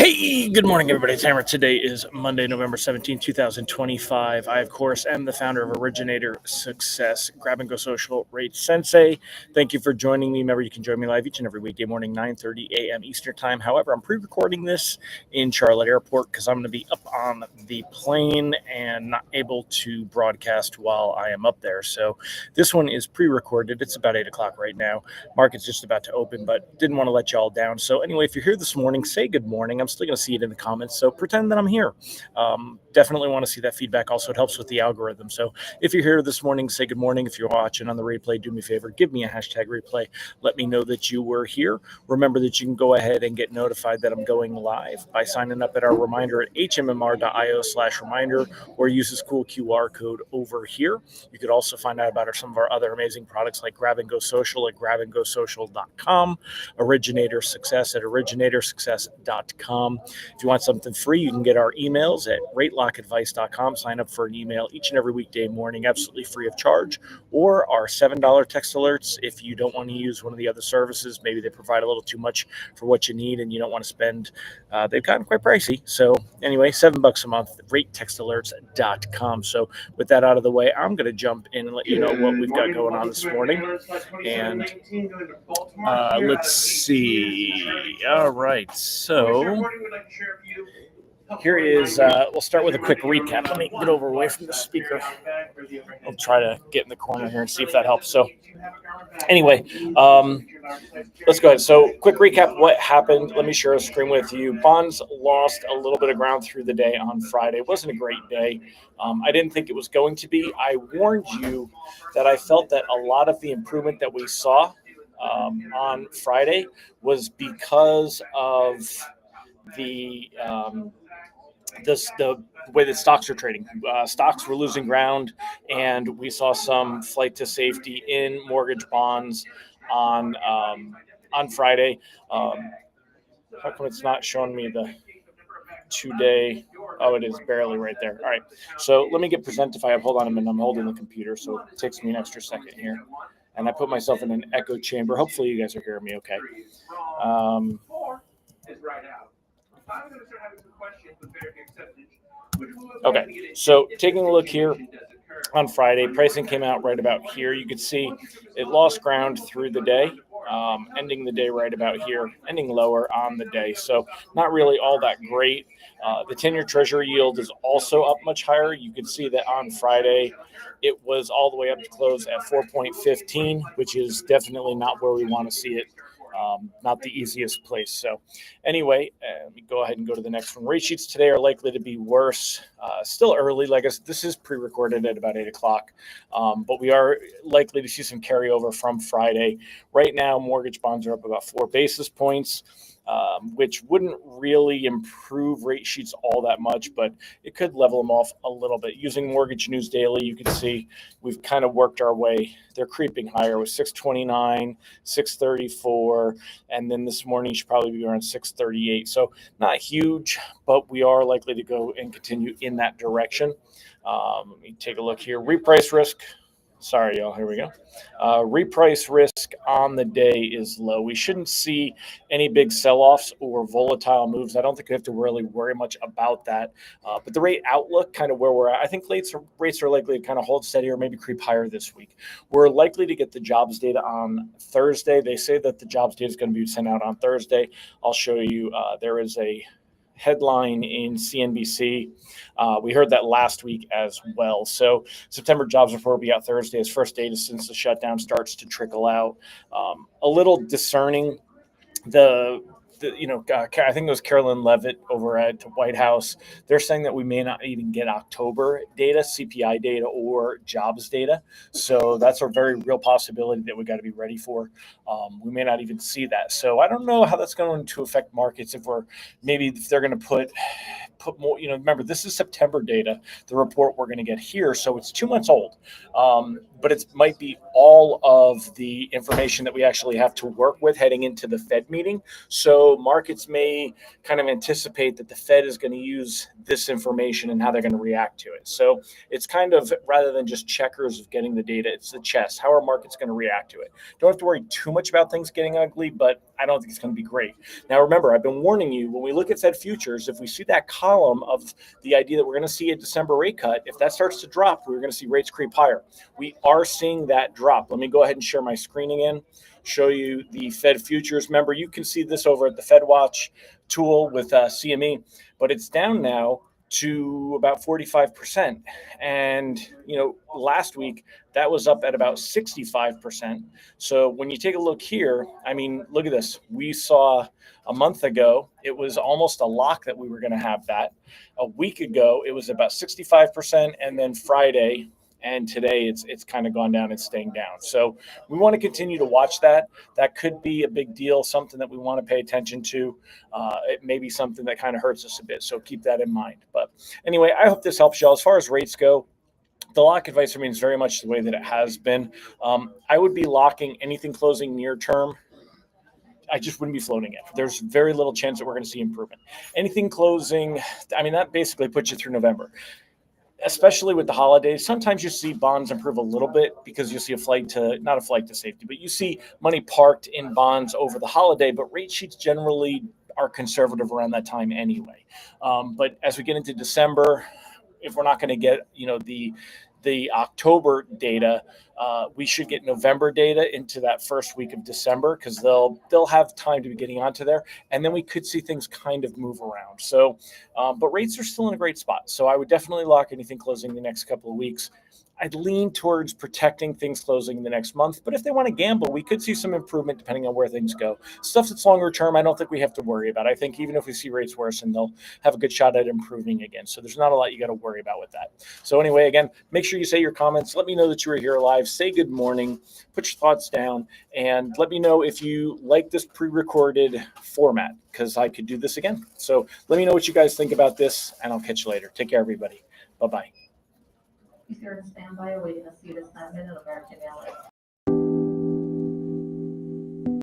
Hey, good morning, everybody. It's Hammer. Today is Monday, November 17th, 2025. I, of course, am the founder of Originator Success, Grab and Go Social Rate Sensei. Thank you for joining me. Remember, you can join me live each and every weekday morning, 9:30 a.m. Eastern Time. However, I'm pre-recording this in Charlotte Airport because I'm going to be up on the plane and not able to broadcast while I am up there. So this one is pre-recorded. It's about 8 o'clock right now. Market's just about to open, but didn't want to let you all down. So anyway, if you're here this morning, say good morning. I'm still going to see it in the comments, so pretend that I'm here. Definitely want to see that feedback. Also, it helps with the algorithm. So if you're here this morning, say good morning. If you're watching on the replay, do me a favor, give me a hashtag replay. Let me know that you were here. Remember that you can go ahead and get notified that I'm going live by signing up at our reminder at hmmr.io/reminder, or use this cool QR code over here. You could also find out about some of our other amazing products like Grab and Go Social at grabandgosocial.com, Originator Success at originatorssuccess.com. If you want something free, you can get our emails at ratelockadvice.com. Sign up for an email each and every weekday morning, absolutely free of charge, or our $7 text alerts if you don't want to use one of the other services. Maybe they provide a little too much for what you need and you don't want to spend. They've gotten quite pricey. So anyway, $7 a month, ratetextalerts.com. So with that out of the way, I'm going to jump in and let you know what we've got going on this morning. And let's see. All right. So here is, we'll start with a quick recap. Let me get over away from the speaker. I'll try to get in the corner here and see if that helps. So anyway, let's go ahead. So quick recap, what happened. Let me share a screen with you. Bonds lost a little bit of ground through the day on Friday. It wasn't a great day. I didn't think it was going to be. I warned you that I felt that a lot of the improvement that we saw on Friday was because of the way that stocks are trading. Stocks were losing ground, and we saw some flight to safety in mortgage bonds on Friday. How come it's not showing me the 2-day? Oh, it is barely right there. All right. So let me get Presentify up. Hold on a minute. I'm holding the computer, so it takes me an extra second here. And I put myself in an echo chamber. Hopefully you guys are hearing me okay. Okay, so taking a look here on Friday, pricing came out right about here. You could see it lost ground through the day, ending the day right about here, ending lower on the day. So not really all that great. The 10-year Treasury yield is also up much higher. You could see that on Friday, it was all the way up to close at 4.15, which is definitely not where we want to see it. Not the easiest place. So anyway, let me go ahead and go to the next one. Rate sheets today are likely to be worse. Still early. Like I said, this is pre-recorded at about 8 o'clock, but we are likely to see some carryover from Friday. Right now, mortgage bonds are up about 4 basis points. Which wouldn't really improve rate sheets all that much, but it could level them off a little bit. Using Mortgage News Daily, you can see we've kind of worked our way. They're creeping higher with 629, 634, and then this morning should probably be around 638. So not huge, but we are likely to go and continue in that direction. Let me take a look here. Reprice risk. Sorry, y'all. Here we go. Reprice risk on the day is low. We shouldn't see any big sell-offs or volatile moves. I don't think we have to really worry much about that. But the rate outlook, kind of where we're at, I think rates are likely to kind of hold steady or maybe creep higher this week. We're likely to get the jobs data on Thursday. They say that the jobs data is going to be sent out on Thursday. I'll show you. There is a headline in CNBC. We heard that last week as well. So September jobs report will be out Thursday as first data since the shutdown starts to trickle out. A little discerning. I think it was Carolyn Levitt over at White House. They're saying that we may not even get October data, CPI data, or jobs data. So that's a very real possibility that we got to be ready for. We may not even see that. So I don't know how that's going to affect markets if they're going to put more, remember, this is September data, the report we're going to get here. So it's 2 months old. But it might be all of the information that we actually have to work with heading into the Fed meeting. So markets may kind of anticipate that the Fed is going to use this information and how they're going to react to it. So it's kind of, rather than just checkers of getting the data, it's the chess. How are markets going to react to it? Don't have to worry too much about things getting ugly, but I don't think it's going to be great. Now, remember, I've been warning you, when we look at Fed futures, if we see that column of the idea that we're going to see a December rate cut, if that starts to drop, we're going to see rates creep higher. We are seeing that drop. Let me go ahead and share my screen again, show you the Fed futures. Remember, you can see this over at the FedWatch tool with CME, but it's down now to about 45%. And, last week that was up at about 65%. So when you take a look here, I mean, look at this. We saw a month ago, it was almost a lock that we were going to have that. A week ago, it was about 65%. And then Friday and today it's kind of gone down and staying down. So we want to continue to watch that. That could be a big deal, something that we want to pay attention to. It may be something that kind of hurts us a bit. So keep that in mind. But anyway, I hope this helps y'all. As far as rates go, the lock advice remains very much the way that it has been. I would be locking anything closing near term. I just wouldn't be floating it. There's very little chance that we're going to see improvement. Anything closing, I mean, that basically puts you through November. Especially with the holidays, sometimes you see bonds improve a little bit because you see not a flight to safety, but you see money parked in bonds over the holiday, but rate sheets generally are conservative around that time anyway. But as we get into December, if we're not going to get, the October data, we should get November data into that first week of December because they'll have time to be getting onto there, and then we could see things kind of move around. So, but rates are still in a great spot. So I would definitely lock anything closing the next couple of weeks. I'd lean towards protecting things closing in the next month, but if they want to gamble, we could see some improvement depending on where things go. Stuff that's longer term, I don't think we have to worry about. I think even if we see rates worsen, they'll have a good shot at improving again. So there's not a lot you got to worry about with that. So anyway, again, make sure you say your comments. Let me know that you were here live. Say good morning, put your thoughts down, and let me know if you like this pre-recorded format because I could do this again. So let me know what you guys think about this, and I'll catch you later. Take care, everybody. Bye-bye. Be sure to stand by awaiting a seat assignment at American Airlines.